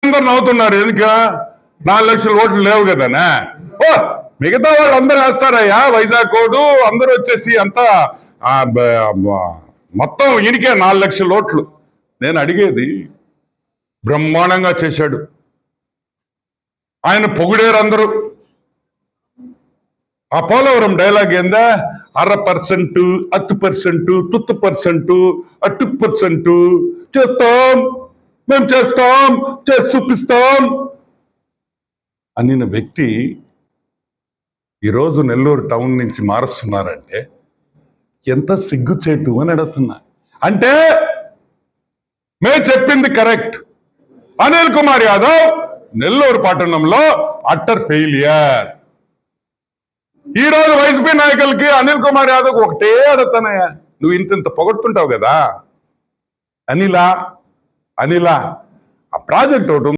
అందరు నవ్వుతున్నారు ఎందుక 4 లక్షల ఓట్లు లేవు కదనా. ఓ మిగతా వాళ్ళు అందరూ వేస్తారయ్యా, వైజాగ్ కోడు అందరూ వచ్చేసి అంతా మొత్తం ఈయనకే 4 లక్షల ఓట్లు. నేను అడిగేది, బ్రహ్మాండంగా చేశాడు ఆయన, పొగిడేరు అందరూ. ఆ పోలవరం డైలాగ్ ఏందా, 1/2%, 10%, 2% 8% చేస్తాం, మేము చేస్తాం, చేసి చూపిస్తాం అనిన వ్యక్తి ఈరోజు నెల్లూరు టౌన్ నుంచి మారుస్తున్నారంటే ఎంత సిగ్గుచేటు అని అడుగుతున్నా. అంటే మేము చెప్పింది కరెక్ట్. అనిల్ కుమార్ యాదవ్ నెల్లూరు పట్టణంలో అట్టర్ ఫెయిలియర్. ఈ రోజు వైసీపీ నాయకులకి అనిల్ కుమార్ యాదవ్ ఒకటే అడుగుతానయ్యా, నువ్వు ఇంత పొగడుతుంటావు కదా, అనిలా ఆ ప్రాజెక్ట్ ఒకటి